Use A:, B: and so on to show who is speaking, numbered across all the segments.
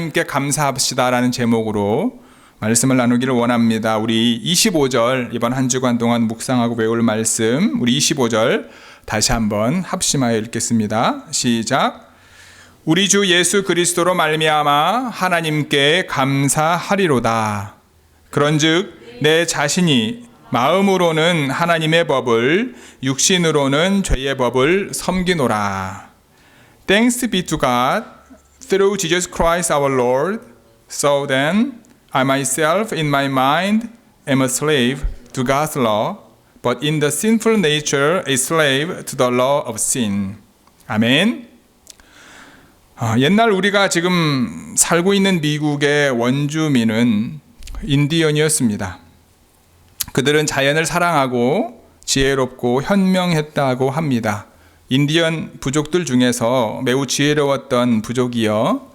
A: 하나님께 감사합시다라는 제목으로 말씀을 나누기를 원합니다. 우리 25절 이번 한 주간 동안 묵상하고 외울 말씀, 우리 25절 다시 한번 합심하여 읽겠습니다. 시작. 우리 주 예수 그리스도로 말미암아 하나님께 감사하리로다. 그런즉 내 자신이 마음으로는 하나님의 법을, 육신으로는 죄의 법을 섬기노라. Thanks be to God through Jesus Christ our Lord. So then I myself in my mind am a slave to God's law, but in the sinful nature a slave to the law of sin. 아멘. 옛날 우리가 지금 살고 있는 미국의 원주민은 인디언이었습니다. 그들은 자연을 사랑하고 지혜롭고 현명했다고 합니다. 인디언 부족들 중에서 매우 지혜로웠던 부족이요,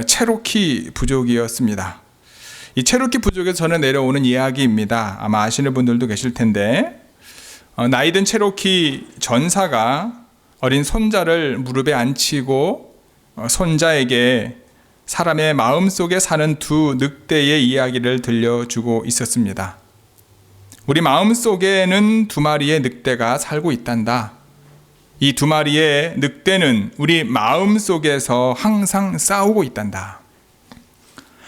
A: 체로키 부족이었습니다. 이 체로키 부족에서 저는 내려오는 이야기입니다. 아마 아시는 분들도 계실 텐데, 나이든 체로키 전사가 어린 손자를 무릎에 앉히고 손자에게 사람의 마음속에 사는 두 늑대의 이야기를 들려주고 있었습니다. 우리 마음속에는 두 마리의 늑대가 살고 있단다. 이 두 마리의 늑대는 우리 마음속에서 항상 싸우고 있단다.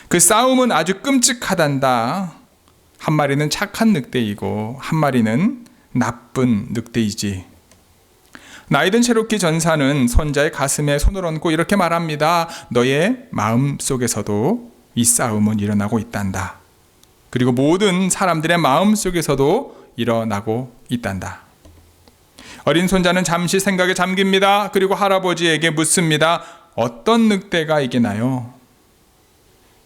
A: 그 싸움은 아주 끔찍하단다. 한 마리는 착한 늑대이고 한 마리는 나쁜 늑대이지. 나이든 체로키 전사는 손자의 가슴에 손을 얹고 이렇게 말합니다. 너의 마음속에서도 이 싸움은 일어나고 있단다. 그리고 모든 사람들의 마음속에서도 일어나고 있단다. 어린 손자는 잠시 생각에 잠깁니다. 그리고 할아버지에게 묻습니다. 어떤 늑대가 이기나요?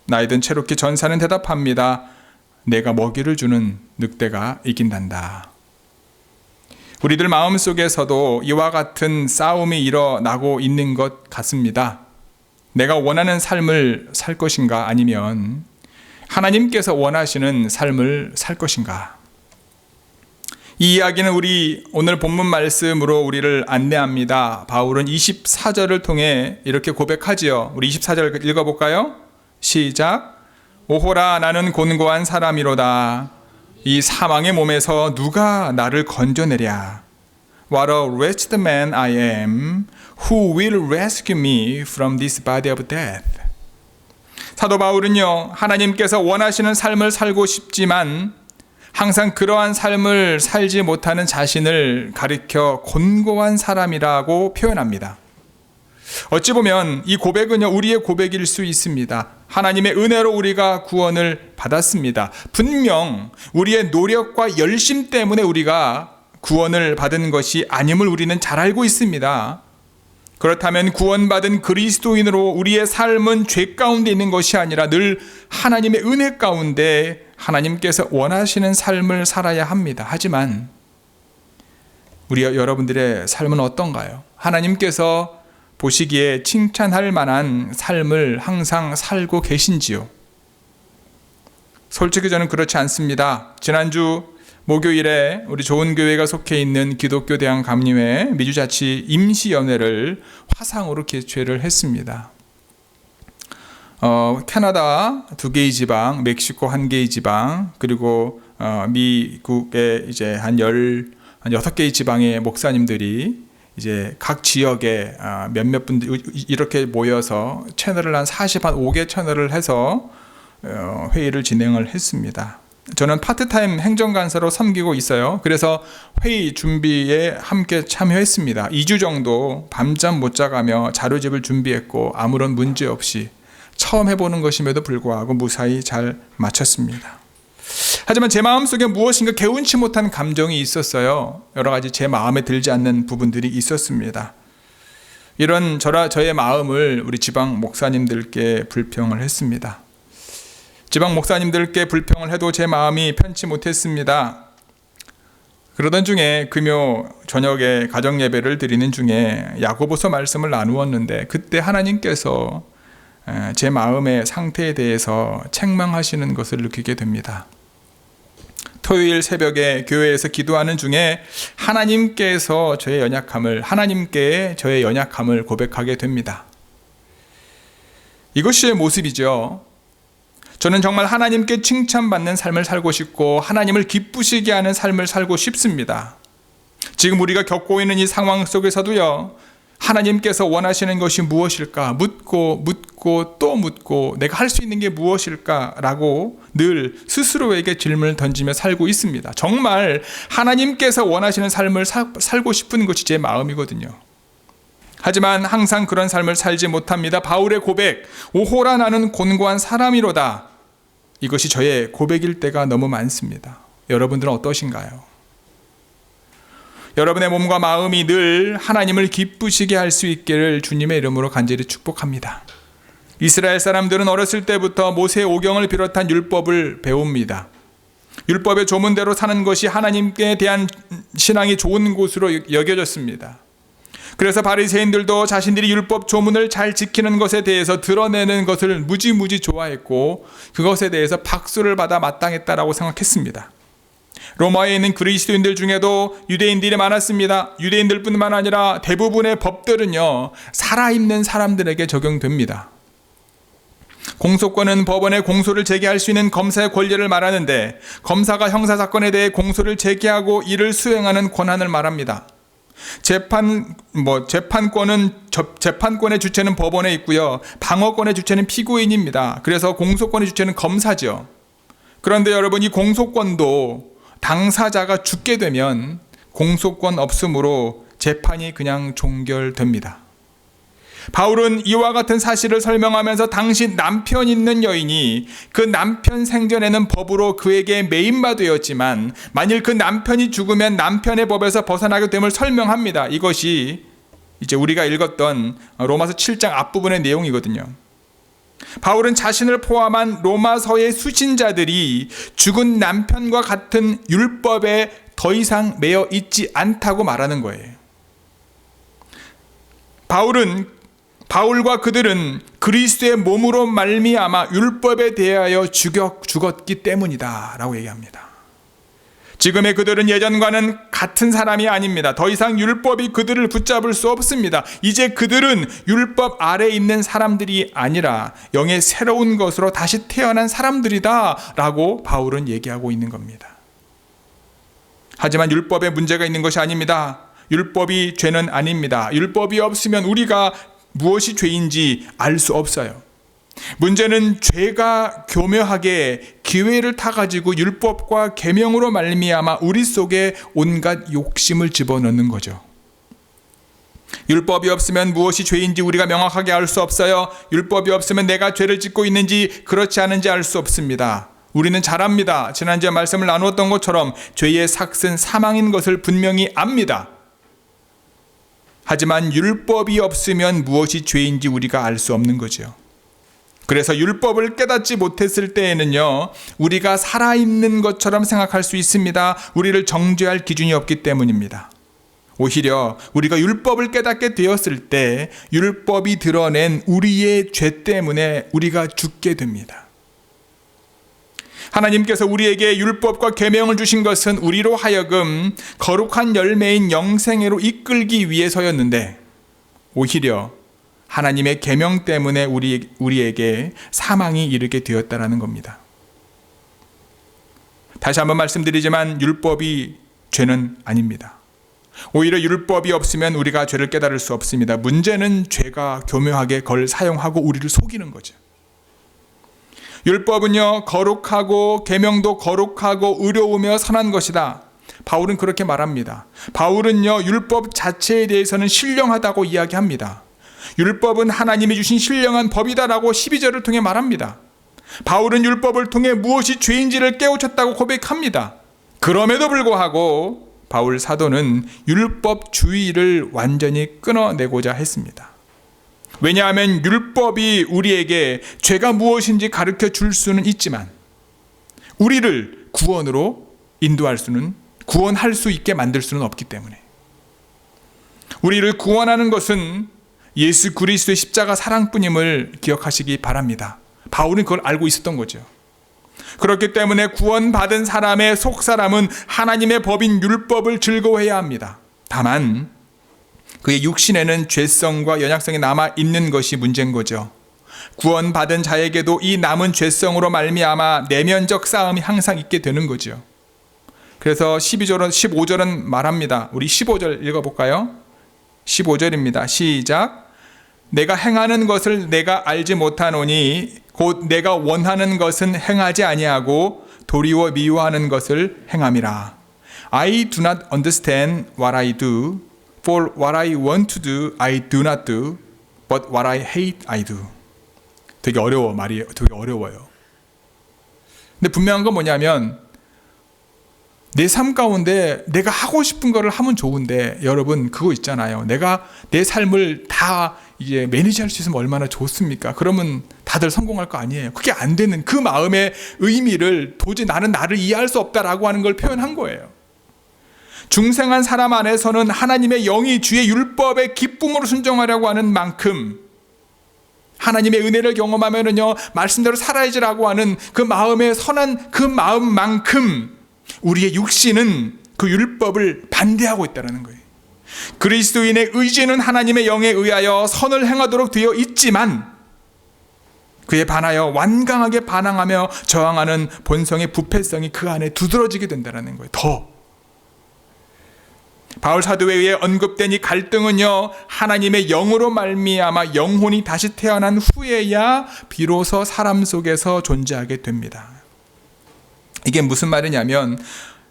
A: 나이든 체로키 전사는 대답합니다. 내가 먹이를 주는 늑대가 이긴단다. 우리들 마음속에서도 이와 같은 싸움이 일어나고 있는 것 같습니다. 내가 원하는 삶을 살 것인가, 아니면 하나님께서 원하시는 삶을 살 것인가? 이 이야기는 우리 오늘 본문 말씀으로 우리를 안내합니다. 바울은 24절을 통해 이렇게 고백하지요. 우리 24절 읽어볼까요? 시작. 오호라 나는 곤고한 사람이로다. 이 사망의 몸에서 누가 나를 건져내랴. What a wretched man I am. Who will rescue me from this body of death? 사도 바울은요, 하나님께서 원하시는 삶을 살고 싶지만 항상 그러한 삶을 살지 못하는 자신을 가리켜 곤고한 사람이라고 표현합니다. 어찌 보면 이 고백은요, 우리의 고백일 수 있습니다. 하나님의 은혜로 우리가 구원을 받았습니다. 분명 우리의 노력과 열심 때문에 우리가 구원을 받은 것이 아님을 우리는 잘 알고 있습니다. 그렇다면 구원받은 그리스도인으로 우리의 삶은 죄 가운데 있는 것이 아니라 늘 하나님의 은혜 가운데 하나님께서 원하시는 삶을 살아야 합니다. 하지만 우리 여러분들의 삶은 어떤가요? 하나님께서 보시기에 칭찬할 만한 삶을 항상 살고 계신지요? 솔직히 저는 그렇지 않습니다. 지난주 목요일에 우리 좋은 교회가 속해 있는 기독교 대한 감리회 미주자치 임시연회를 화상으로 개최를 했습니다. 캐나다 2개의 지방, 멕시코 1개의 지방, 그리고 미국의 이제 한 6개의 지방의 목사님들이 이제 각 지역에 몇몇 분들 이렇게 모여서 채널을 한 45개 채널을 해서 회의를 진행을 했습니다. 저는 파트타임 행정간사로 섬기고 있어요. 그래서 회의 준비에 함께 참여했습니다. 2주 정도 밤잠 못 자가며 자료집을 준비했고 아무런 문제 없이 처음 해보는 것임에도 불구하고 무사히 잘 마쳤습니다. 하지만 제 마음속에 무엇인가 개운치 못한 감정이 있었어요. 여러 가지 제 마음에 들지 않는 부분들이 있었습니다. 이런 저의 마음을 우리 지방 목사님들께 불평을 했습니다. 지방 목사님들께 불평을 해도 제 마음이 편치 못했습니다. 그러던 중에 금요 저녁에 가정 예배를 드리는 중에 야고보서 말씀을 나누었는데 그때 하나님께서 제 마음의 상태에 대해서 책망하시는 것을 느끼게 됩니다. 토요일 새벽에 교회에서 기도하는 중에 하나님께 저의 연약함을 고백하게 됩니다. 이것이 제 모습이죠. 저는 정말 하나님께 칭찬받는 삶을 살고 싶고 하나님을 기쁘시게 하는 삶을 살고 싶습니다. 지금 우리가 겪고 있는 이 상황 속에서도요, 하나님께서 원하시는 것이 무엇일까 묻고 또 묻고 내가 할 수 있는 게 무엇일까라고 늘 스스로에게 질문을 던지며 살고 있습니다. 정말 하나님께서 원하시는 삶을 살고 싶은 것이 제 마음이거든요. 하지만 항상 그런 삶을 살지 못합니다. 바울의 고백, 오호라 나는 곤고한 사람이로다. 이것이 저의 고백일 때가 너무 많습니다. 여러분들은 어떠신가요? 여러분의 몸과 마음이 늘 하나님을 기쁘시게 할 수 있기를 주님의 이름으로 간절히 축복합니다. 이스라엘 사람들은 어렸을 때부터 모세의 오경을 비롯한 율법을 배웁니다. 율법의 조문대로 사는 것이 하나님께 대한 신앙이 좋은 곳으로 여겨졌습니다. 그래서 바리새인들도 자신들이 율법 조문을 잘 지키는 것에 대해서 드러내는 것을 무지무지 좋아했고 그것에 대해서 박수를 받아 마땅했다라고 생각했습니다. 로마에 있는 그리스도인들 중에도 유대인들이 많았습니다. 유대인들뿐만 아니라 대부분의 법들은요, 살아있는 사람들에게 적용됩니다. 공소권은 법원에 공소를 제기할 수 있는 검사의 권리를 말하는데 검사가 형사사건에 대해 공소를 제기하고 이를 수행하는 권한을 말합니다. 재판권의 주체는 법원에 있고요, 방어권의 주체는 피고인입니다. 그래서 공소권의 주체는 검사죠. 그런데 여러분, 이 공소권도 당사자가 죽게 되면 공소권 없음으로 재판이 그냥 종결됩니다. 바울은 이와 같은 사실을 설명하면서 당시 남편 있는 여인이 그 남편 생전에는 법으로 그에게 매인바 되었지만 만일 그 남편이 죽으면 남편의 법에서 벗어나게 됨을 설명합니다. 이것이 이제 우리가 읽었던 로마서 7장 앞부분의 내용이거든요. 바울은 자신을 포함한 로마서의 수신자들이 죽은 남편과 같은 율법에 더 이상 매여 있지 않다고 말하는 거예요. 바울과 그들은 그리스도의 몸으로 말미암아 율법에 대하여 죽었기 때문이다 라고 얘기합니다. 지금의 그들은 예전과는 같은 사람이 아닙니다. 더 이상 율법이 그들을 붙잡을 수 없습니다. 이제 그들은 율법 아래에 있는 사람들이 아니라 영의 새로운 것으로 다시 태어난 사람들이다 라고 바울은 얘기하고 있는 겁니다. 하지만 율법에 문제가 있는 것이 아닙니다. 율법이 죄는 아닙니다. 율법이 없으면 우리가 무엇이 죄인지 알 수 없어요. 문제는 죄가 교묘하게 기회를 타가지고 율법과 계명으로 말미암아 우리 속에 온갖 욕심을 집어넣는 거죠. 율법이 없으면 무엇이 죄인지 우리가 명확하게 알 수 없어요. 율법이 없으면 내가 죄를 짓고 있는지 그렇지 않은지 알 수 없습니다. 우리는 잘 압니다. 지난주에 말씀을 나누었던 것처럼 죄의 삭은 사망인 것을 분명히 압니다. 하지만 율법이 없으면 무엇이 죄인지 우리가 알 수 없는 거죠. 그래서 율법을 깨닫지 못했을 때에는요, 우리가 살아있는 것처럼 생각할 수 있습니다. 우리를 정죄할 기준이 없기 때문입니다. 오히려 우리가 율법을 깨닫게 되었을 때 율법이 드러낸 우리의 죄 때문에 우리가 죽게 됩니다. 하나님께서 우리에게 율법과 계명을 주신 것은 우리로 하여금 거룩한 열매인 영생애로 이끌기 위해서였는데 오히려 하나님의 계명 때문에 우리에게 사망이 이르게 되었다라는 겁니다. 다시 한번 말씀드리지만 율법이 죄는 아닙니다. 오히려 율법이 없으면 우리가 죄를 깨달을 수 없습니다. 문제는 죄가 교묘하게 그걸 사용하고 우리를 속이는 거죠. 율법은요, 거룩하고 계명도 거룩하고 의로우며 선한 것이다. 바울은 그렇게 말합니다. 바울은요, 율법 자체에 대해서는 신령하다고 이야기합니다. 율법은 하나님이 주신 신령한 법이다라고 12절을 통해 말합니다. 바울은 율법을 통해 무엇이 죄인지를 깨우쳤다고 고백합니다. 그럼에도 불구하고 바울 사도는 율법주의를 완전히 끊어내고자 했습니다. 왜냐하면 율법이 우리에게 죄가 무엇인지 가르쳐 줄 수는 있지만 우리를 구원으로 구원할 수 있게 만들 수는 없기 때문에, 우리를 구원하는 것은 예수 그리스도의 십자가 사랑뿐임을 기억하시기 바랍니다. 바울은 그걸 알고 있었던 거죠. 그렇기 때문에 구원받은 사람의 속사람은 하나님의 법인 율법을 즐거워해야 합니다. 다만 그의 육신에는 죄성과 연약성이 남아있는 것이 문제인 거죠. 구원받은 자에게도 이 남은 죄성으로 말미암아 내면적 싸움이 항상 있게 되는 거죠. 그래서 15절은 말합니다. 우리 15절 읽어볼까요? 15절입니다. 시작. 내가 행하는 것을 내가 알지 못하노니 곧 내가 원하는 것은 행하지 아니하고 도리어 미워하는 것을 행함이라. I do not understand what I do, for what I want to do I do not do, but what I hate I do. 되게 말이 되게 어려워요. 근데 분명한 건 뭐냐면 내 삶 가운데 내가 하고 싶은 거를 하면 좋은데, 여러분 그거 있잖아요. 내가 내 삶을 다 이제 매니지할 수 있으면 얼마나 좋습니까? 그러면 다들 성공할 거 아니에요. 그게 안 되는 그 마음의 의미를 도저히 나를 이해할 수 없다라고 하는 걸 표현한 거예요. 중생한 사람 안에서는 하나님의 영이 주의 율법의 기쁨으로 순종하려고 하는 만큼, 하나님의 은혜를 경험하면은요 말씀대로 살아야지라고 하는 그 마음의 선한 그 마음만큼 우리의 육신은 그 율법을 반대하고 있다는 거예요. 그리스도인의 의지는 하나님의 영에 의하여 선을 행하도록 되어 있지만 그에 반하여 완강하게 반항하며 저항하는 본성의 부패성이 그 안에 두드러지게 된다는 거예요. 바울 사도에 의해 언급된 이 갈등은요 하나님의 영으로 말미암아 영혼이 다시 태어난 후에야 비로소 사람 속에서 존재하게 됩니다. 이게 무슨 말이냐면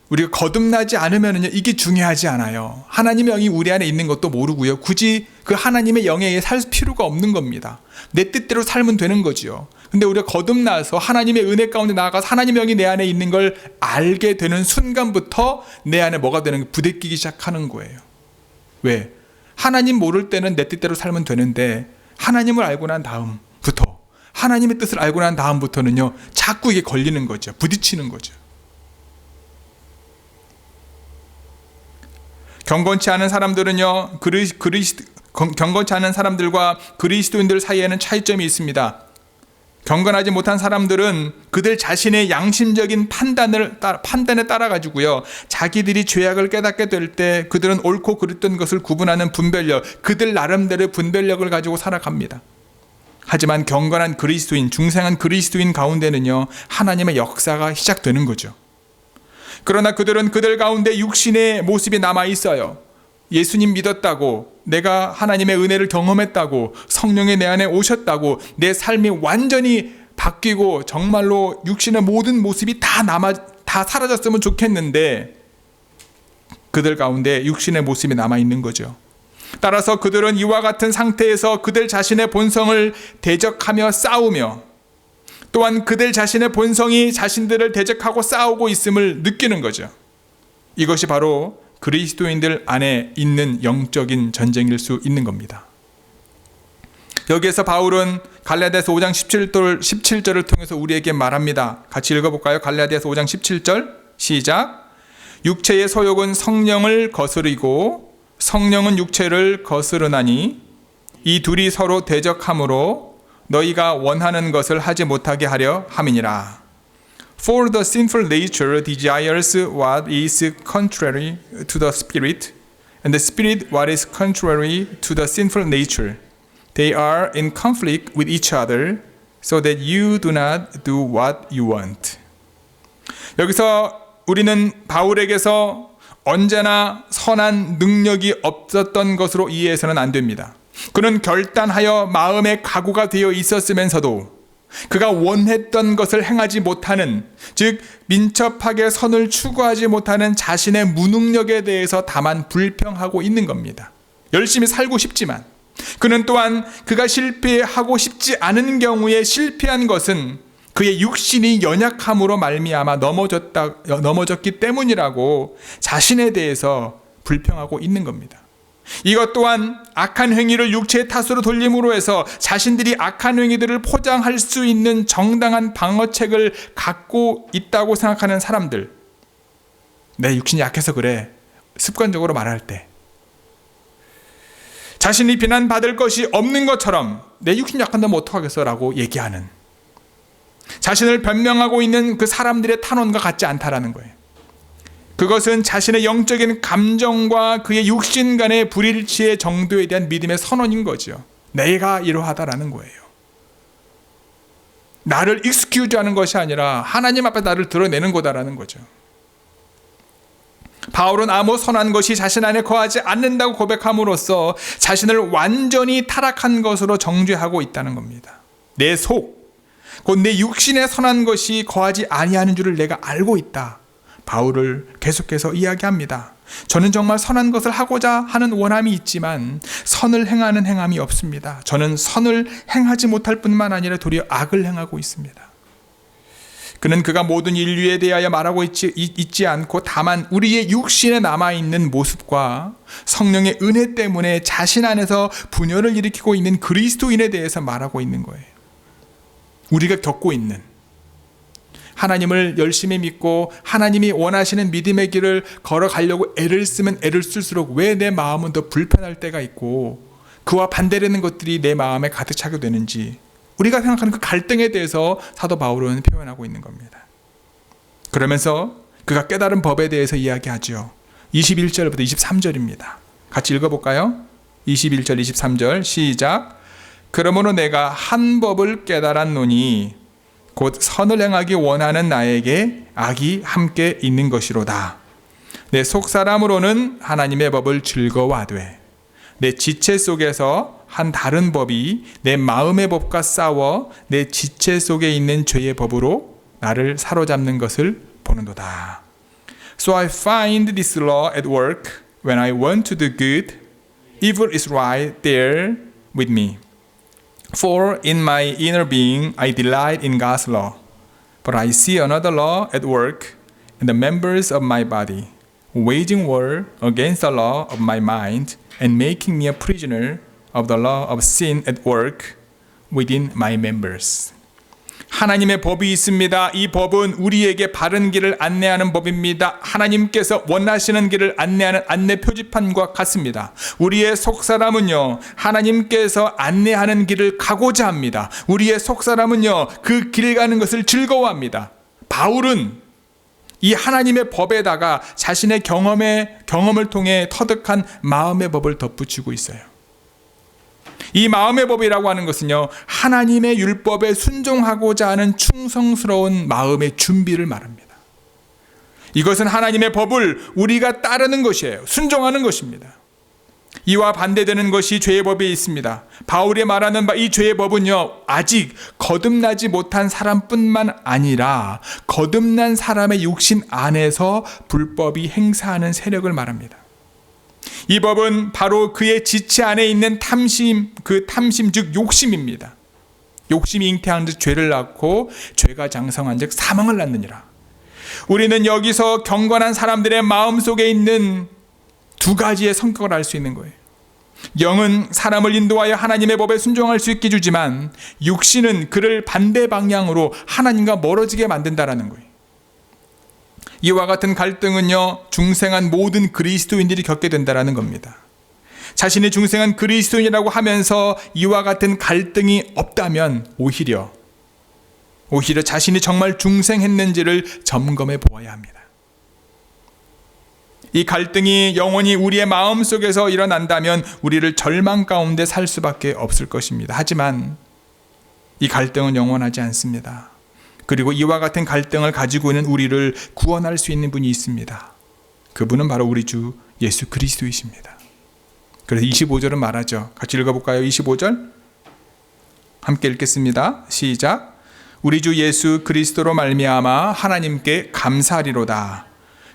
A: 우리가 거듭나지 않으면요 이게 중요하지 않아요. 하나님의 영이 우리 안에 있는 것도 모르고요. 굳이 그 하나님의 영에 의해 살 필요가 없는 겁니다. 내 뜻대로 살면 되는 거지요. 근데 우리가 거듭나서 하나님의 은혜 가운데 나아가서 하나님의 영이 내 안에 있는 걸 알게 되는 순간부터 내 안에 뭐가 되는 게 부대끼기 시작하는 거예요. 왜? 하나님 모를 때는 내 뜻대로 살면 되는데 하나님을 알고 난 다음부터, 하나님의 뜻을 알고 난 다음부터는요 자꾸 이게 걸리는 거죠. 부딪히는 거죠. 경건치 않은 사람들은요 경건치 않은 사람들과 그리스도인들 사이에는 차이점이 있습니다. 경건하지 못한 사람들은 그들 자신의 양심적인 판단에 따라 가지고요 자기들이 죄악을 깨닫게 될 때 그들은 옳고 그릇된 것을 구분하는 분별력, 그들 나름대로의 분별력을 가지고 살아갑니다. 하지만 경건한 그리스도인, 중생한 그리스도인 가운데는요 하나님의 역사가 시작되는 거죠. 그러나 그들은 그들 가운데 육신의 모습이 남아 있어요. 예수님 믿었다고, 내가 하나님의 은혜를 경험했다고, 성령이 내 안에 오셨다고, 내 삶이 완전히 바뀌고 정말로 육신의 모든 모습이 다 사라졌으면 좋겠는데 그들 가운데 육신의 모습이 남아 있는 거죠. 따라서 그들은 이와 같은 상태에서 그들 자신의 본성을 대적하며 싸우며, 또한 그들 자신의 본성이 자신들을 대적하고 싸우고 있음을 느끼는 거죠. 이것이 바로 그리스도인들 안에 있는 영적인 전쟁일 수 있는 겁니다. 여기에서 바울은 갈라디아서 5장 17절을 통해서 우리에게 말합니다. 같이 읽어볼까요? 갈라디아서 5장 17절 시작. 육체의 소욕은 성령을 거스르고 성령은 육체를 거스르나니 이 둘이 서로 대적함으로 너희가 원하는 것을 하지 못하게 하려 함이니라. For the sinful nature desires what is contrary to the spirit, and the spirit what is contrary to the sinful nature. They are in conflict with each other, so that you do not do what you want. 여기서 우리는 바울에게서 언제나 선한 능력이 없었던 것으로 이해해서는 안 됩니다. 그는 결단하여 마음의 각오가 되어 있었으면서도 그가 원했던 것을 행하지 못하는, 즉 민첩하게 선을 추구하지 못하는 자신의 무능력에 대해서 다만 불평하고 있는 겁니다. 열심히 살고 싶지만 그는 또한 그가 실패하고 싶지 않은 경우에 실패한 것은 그의 육신이 연약함으로 말미암아 넘어졌기 때문이라고 자신에 대해서 불평하고 있는 겁니다. 이것 또한 악한 행위를 육체의 탓으로 돌림으로 해서 자신들이 악한 행위들을 포장할 수 있는 정당한 방어책을 갖고 있다고 생각하는 사람들, 내 육신이 약해서 그래, 습관적으로 말할 때 자신이 비난받을 것이 없는 것처럼 내 육신이 약한다면 어떡하겠어 라고 얘기하는, 자신을 변명하고 있는 그 사람들의 탄원과 같지 않다라는 거예요. 그것은 자신의 영적인 감정과 그의 육신 간의 불일치의 정도에 대한 믿음의 선언인 거죠. 내가 이러하다라는 거예요. 나를 익스큐즈하는 것이 아니라 하나님 앞에 나를 드러내는 거다라는 거죠. 바울은 아무 선한 것이 자신 안에 거하지 않는다고 고백함으로써 자신을 완전히 타락한 것으로 정죄하고 있다는 겁니다. 내 속, 곧 내 육신에 선한 것이 거하지 아니하는 줄을 내가 알고 있다. 바울을 계속해서 이야기합니다. 저는 정말 선한 것을 하고자 하는 원함이 있지만 선을 행하는 행함이 없습니다. 저는 선을 행하지 못할 뿐만 아니라 도리어 악을 행하고 있습니다. 그는 그가 모든 인류에 대하여 말하고 있지 않고 다만 우리의 육신에 남아있는 모습과 성령의 은혜 때문에 자신 안에서 분열을 일으키고 있는 그리스도인에 대해서 말하고 있는 거예요. 우리가 겪고 있는, 하나님을 열심히 믿고 하나님이 원하시는 믿음의 길을 걸어가려고 애를 쓰면 애를 쓸수록 왜 내 마음은 더 불편할 때가 있고 그와 반대되는 것들이 내 마음에 가득 차게 되는지, 우리가 생각하는 그 갈등에 대해서 사도 바울은 표현하고 있는 겁니다. 그러면서 그가 깨달은 법에 대해서 이야기하죠. 21절부터 23절입니다. 같이 읽어볼까요? 21절 23절 시작. 그러므로 내가 한 법을 깨달았노니 곧 선을 행하기 원하는 나에게 악이 함께 있는 것이로다. 내 속사람으로는 하나님의 법을 즐거워하되 내 지체 속에서 한 다른 법이 내 마음의 법과 싸워 내 지체 속에 있는 죄의 법으로 나를 사로잡는 것을 보는도다. So I find this law at work when I want to do good, evil is right there with me. For in my inner being I delight in God's law, but I see another law at work in the members of my body, waging war against the law of my mind and making me a prisoner of the law of sin at work within my members. 하나님의 법이 있습니다. 이 법은 우리에게 바른 길을 안내하는 법입니다. 하나님께서 원하시는 길을 안내하는 안내 표지판과 같습니다. 우리의 속사람은요, 하나님께서 안내하는 길을 가고자 합니다. 우리의 속사람은요, 그 길 가는 것을 즐거워합니다. 바울은 이 하나님의 법에다가 자신의 경험을 통해 터득한 마음의 법을 덧붙이고 있어요. 이 마음의 법이라고 하는 것은요, 하나님의 율법에 순종하고자 하는 충성스러운 마음의 준비를 말합니다. 이것은 하나님의 법을 우리가 따르는 것이에요. 순종하는 것입니다. 이와 반대되는 것이 죄의 법에 있습니다. 바울이 말하는 바 이 죄의 법은요, 아직 거듭나지 못한 사람뿐만 아니라 거듭난 사람의 육신 안에서 불법이 행사하는 세력을 말합니다. 이 법은 바로 그의 지체 안에 있는 탐심, 그 탐심 즉 욕심입니다. 욕심이 잉태한 즉 죄를 낳고 죄가 장성한 즉 사망을 낳느니라. 우리는 여기서 경건한 사람들의 마음속에 있는 두 가지의 성격을 알 수 있는 거예요. 영은 사람을 인도하여 하나님의 법에 순종할 수 있게 주지만 육신은 그를 반대 방향으로 하나님과 멀어지게 만든다라는 거예요. 이와 같은 갈등은요, 중생한 모든 그리스도인들이 겪게 된다라는 겁니다. 자신이 중생한 그리스도인이라고 하면서 이와 같은 갈등이 없다면 오히려 자신이 정말 중생했는지를 점검해 보아야 합니다. 이 갈등이 영원히 우리의 마음속에서 일어난다면 우리를 절망 가운데 살 수밖에 없을 것입니다. 하지만 이 갈등은 영원하지 않습니다. 그리고 이와 같은 갈등을 가지고 있는 우리를 구원할 수 있는 분이 있습니다. 그분은 바로 우리 주 예수 그리스도이십니다. 그래서 25절은 말하죠. 같이 읽어볼까요? 25절 함께 읽겠습니다. 시작. 우리 주 예수 그리스도로 말미암아 하나님께 감사하리로다.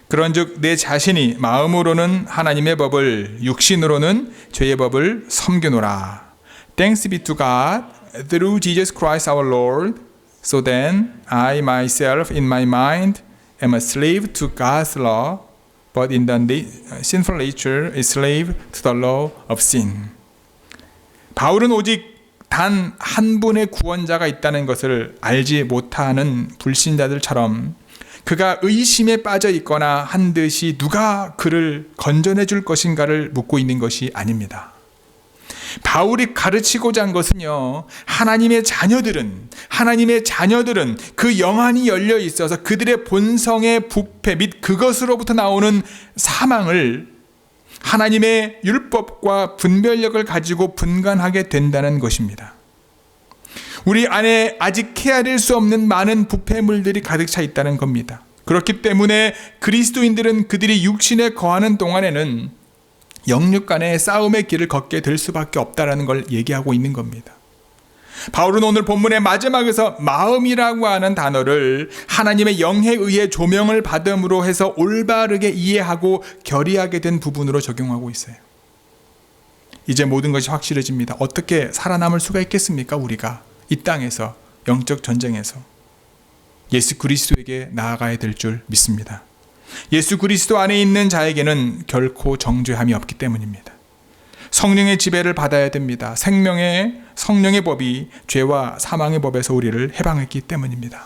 A: 그런즉 내 자신이 마음으로는 하나님의 법을, 육신으로는 죄의 법을 섬기노라. Thanks be to God through Jesus Christ our Lord. So then I myself in my mind am a slave to God's law, but in the sinful nature a slave to the law of sin. 바울은 오직 단 한 분의 구원자가 있다는 것을 알지 못하는 불신자들처럼 그가 의심에 빠져 있거나 한 듯이 누가 그를 건져내 줄 것인가를 묻고 있는 것이 아닙니다. 바울이 가르치고자 한 것은요, 하나님의 자녀들은 그 영안이 열려 있어서 그들의 본성의 부패 및 그것으로부터 나오는 사망을 하나님의 율법과 분별력을 가지고 분간하게 된다는 것입니다. 우리 안에 아직 헤아릴 수 없는 많은 부패물들이 가득 차 있다는 겁니다. 그렇기 때문에 그리스도인들은 그들이 육신에 거하는 동안에는 영육 간의 싸움의 길을 걷게 될 수밖에 없다는 걸 얘기하고 있는 겁니다. 바울은 오늘 본문의 마지막에서 마음이라고 하는 단어를 하나님의 영에 의해 조명을 받음으로 해서 올바르게 이해하고 결의하게 된 부분으로 적용하고 있어요. 이제 모든 것이 확실해집니다. 어떻게 살아남을 수가 있겠습니까? 우리가 이 땅에서, 영적 전쟁에서 예수 그리스도에게 나아가야 될 줄 믿습니다. 예수 그리스도 안에 있는 자에게는 결코 정죄함이 없기 때문입니다. 성령의 지배를 받아야 됩니다. 성령의 법이 죄와 사망의 법에서 우리를 해방했기 때문입니다.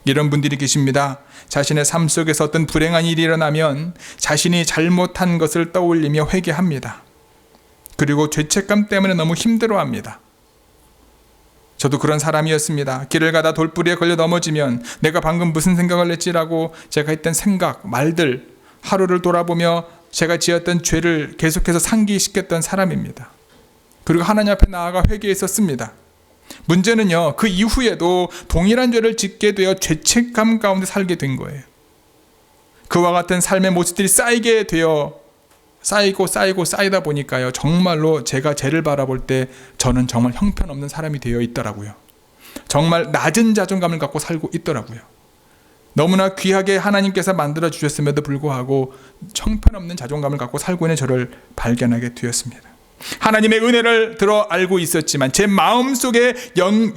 A: 이런 분들이 계십니다. 자신의 삶 속에서 어떤 불행한 일이 일어나면 자신이 잘못한 것을 떠올리며 회개합니다. 그리고 죄책감 때문에 너무 힘들어합니다. 저도 그런 사람이었습니다. 길을 가다 돌부리에 걸려 넘어지면 내가 방금 무슨 생각을 했지라고 제가 했던 생각, 말들, 하루를 돌아보며 제가 지었던 죄를 계속해서 상기시켰던 사람입니다. 그리고 하나님 앞에 나아가 회개했었습니다. 문제는요, 그 이후에도 동일한 죄를 짓게 되어 죄책감 가운데 살게 된 거예요. 그와 같은 삶의 모습들이 쌓이다 보니까요, 정말로 제가 죄를 바라볼 때 저는 정말 형편없는 사람이 되어 있더라고요. 정말 낮은 자존감을 갖고 살고 있더라고요. 너무나 귀하게 하나님께서 만들어 주셨음에도 불구하고 형편없는 자존감을 갖고 살고 있는 저를 발견하게 되었습니다. 하나님의 은혜를 들어 알고 있었지만 제 마음속에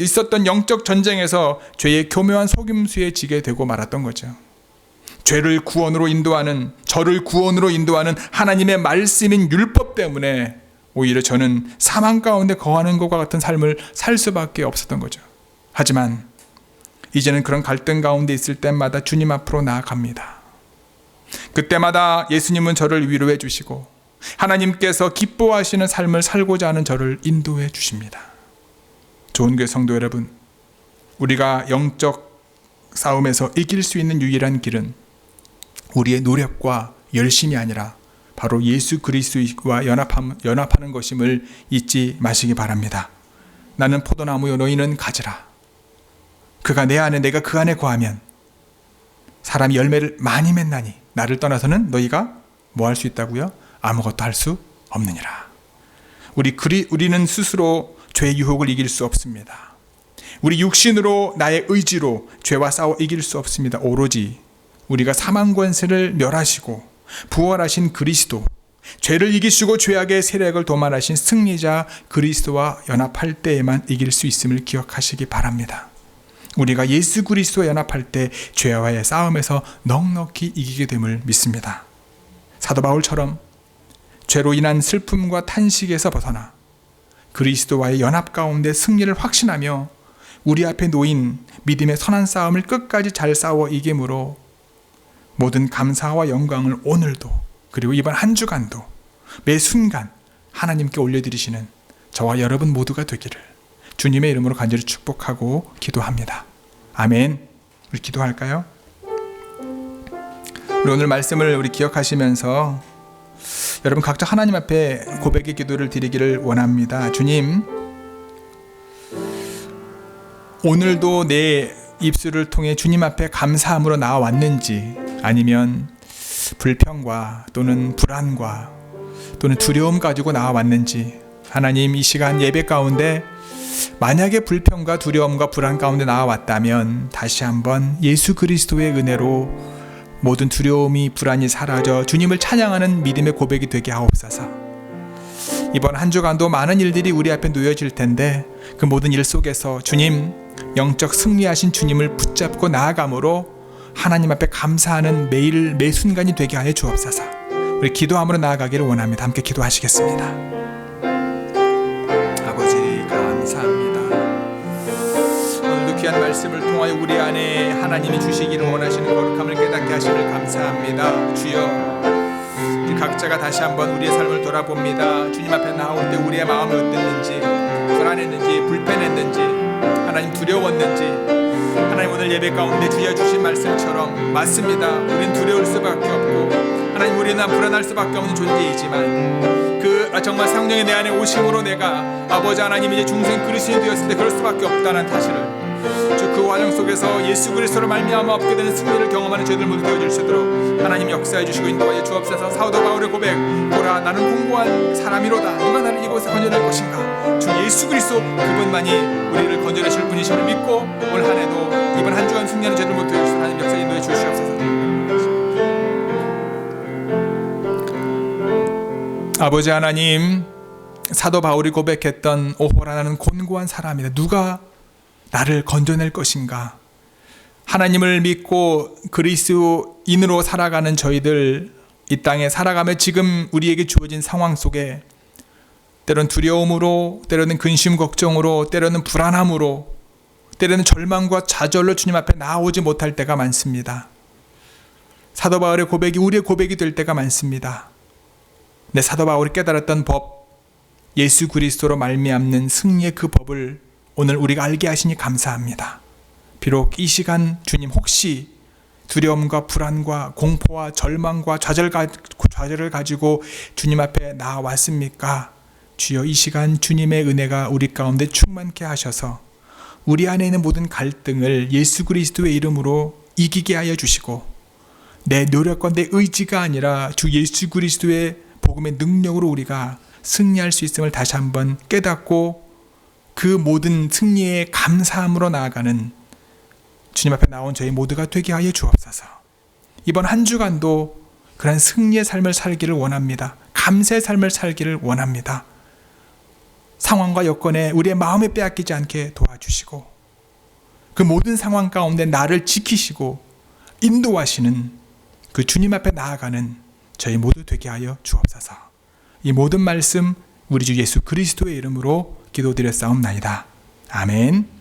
A: 있었던 영적 전쟁에서 죄의 교묘한 속임수에 지게 되고 말았던 거죠. 저를 구원으로 인도하는 하나님의 말씀인 율법 때문에 오히려 저는 사망 가운데 거하는 것과 같은 삶을 살 수밖에 없었던 거죠. 하지만 이제는 그런 갈등 가운데 있을 때마다 주님 앞으로 나아갑니다. 그때마다 예수님은 저를 위로해 주시고 하나님께서 기뻐하시는 삶을 살고자 하는 저를 인도해 주십니다. 좋은 교회 성도 여러분, 우리가 영적 싸움에서 이길 수 있는 유일한 길은 우리의 노력과 열심이 아니라 바로 예수 그리스도와 연합하는 것임을 잊지 마시기 바랍니다. 나는 포도나무요 너희는 가지라. 그가 내 안에 내가 그 안에 거하면 사람이 열매를 많이 맺나니 나를 떠나서는 너희가 뭐 할 수 있다고요? 아무것도 할 수 없느니라. 우리는 스스로 죄의 유혹을 이길 수 없습니다. 우리 육신으로 나의 의지로 죄와 싸워 이길 수 없습니다. 오로지 우리가 사망 권세를 멸하시고 부활하신 그리스도, 죄를 이기시고 죄악의 세력을 도말하신 승리자 그리스도와 연합할 때에만 이길 수 있음을 기억하시기 바랍니다. 우리가 예수 그리스도와 연합할 때 죄와의 싸움에서 넉넉히 이기게 됨을 믿습니다. 사도 바울처럼 죄로 인한 슬픔과 탄식에서 벗어나 그리스도와의 연합 가운데 승리를 확신하며 우리 앞에 놓인 믿음의 선한 싸움을 끝까지 잘 싸워 이김으로 모든 감사와 영광을 오늘도 그리고 이번 한 주간도 매 순간 하나님께 올려드리시는 저와 여러분 모두가 되기를 주님의 이름으로 간절히 축복하고 기도합니다. 아멘. 우리 기도할까요? 우리 오늘 말씀을 우리 기억하시면서 여러분 각자 하나님 앞에 고백의 기도를 드리기를 원합니다. 주님, 오늘도 내 입술을 통해 주님 앞에 감사함으로 나와왔는지 아니면 불평과 또는 불안과 또는 두려움 가지고 나와왔는지 하나님 이 시간 예배 가운데 만약에 불평과 두려움과 불안 가운데 나와왔다면 다시 한번 예수 그리스도의 은혜로 모든 두려움이 불안이 사라져 주님을 찬양하는 믿음의 고백이 되게 하옵소서. 이번 한 주간도 많은 일들이 우리 앞에 놓여질 텐데 그 모든 일 속에서 주님, 영적 승리하신 주님을 붙잡고 나아감으로 하나님 앞에 감사하는 매일 매 순간이 되게 하여 주옵소서. 우리 기도함으로 나아가기를 원합니다. 함께 기도하시겠습니다. 아버지 감사합니다. 오늘도 귀한 말씀을 통하여 우리 안에 하나님이 주시기를 원하시는 거룩함을 깨닫게 하시길 감사합니다. 주여, 우리 각자가 다시 한번 우리의 삶을 돌아봅니다. 주님 앞에 나올 때 우리의 마음이 어땠는지, 불안했는지, 불편했는지, 하나님 두려웠는지, 하나님 오늘 예배 가운데 들려주신 말씀처럼 맞습니다. 우린 두려울 수밖에 없고 하나님, 우리는 불안할 수밖에 없는 존재이지만 그 정말 성령의 내 안에 오심으로 내가 아버지 하나님 이제 중생 그리스도인이 되었을 때 그럴 수밖에 없다는 사실을 그 과정 속에서 예수 그리스도로 말미암아 얻게 되는 승리를 경험하는 저희들 모두 되어줄 수 있도록 하나님 역사해 주시고 인도하여 주옵소서. 사도 바울의 고백, 보라 나는 공고한 사람이로다. 누가 나를 이곳에 건져낼 것인가? 주 예수 그리스도 그분만이 우리를 건져내실 분이심을 믿고 올 한 해도 이번 한 주간 승리하는 저희들 모두 되어줄 수 하나님 역사 인도해 주시옵소서. 아버지 하나님, 사도 바울이 고백했던 오호라 나는 곤고한 사람이다. 누가 나를 건져낼 것인가? 하나님을 믿고 그리스도인으로 살아가는 저희들, 이 땅에 살아가며 지금 우리에게 주어진 상황 속에 때로는 두려움으로, 때로는 근심 걱정으로, 때로는 불안함으로, 때로는 절망과 좌절로 주님 앞에 나오지 못할 때가 많습니다. 사도 바울의 고백이 우리의 고백이 될 때가 많습니다. 내 사도 바울이 깨달았던 법, 예수 그리스도로 말미암는 승리의 그 법을 오늘 우리가 알게 하시니 감사합니다. 비록 이 시간 주님 혹시 두려움과 불안과 공포와 절망과 좌절을 가지고 주님 앞에 나왔습니까? 주여, 이 시간 주님의 은혜가 우리 가운데 충만케 하셔서 우리 안에 있는 모든 갈등을 예수 그리스도의 이름으로 이기게 하여 주시고, 내 노력과 내 의지가 아니라 주 예수 그리스도의 복음의 능력으로 우리가 승리할 수 있음을 다시 한번 깨닫고 그 모든 승리에 감사함으로 나아가는 주님 앞에 나온 저희 모두가 되게 하여 주옵소서. 이번 한 주간도 그런 승리의 삶을 살기를 원합니다. 감사의 삶을 살기를 원합니다. 상황과 여건에 우리의 마음에 빼앗기지 않게 도와주시고 그 모든 상황 가운데 나를 지키시고 인도하시는 그 주님 앞에 나아가는 저희 모두 되게 하여 주옵소서. 이 모든 말씀 우리 주 예수 그리스도의 이름으로 기도드렸사옵나이다. 아멘.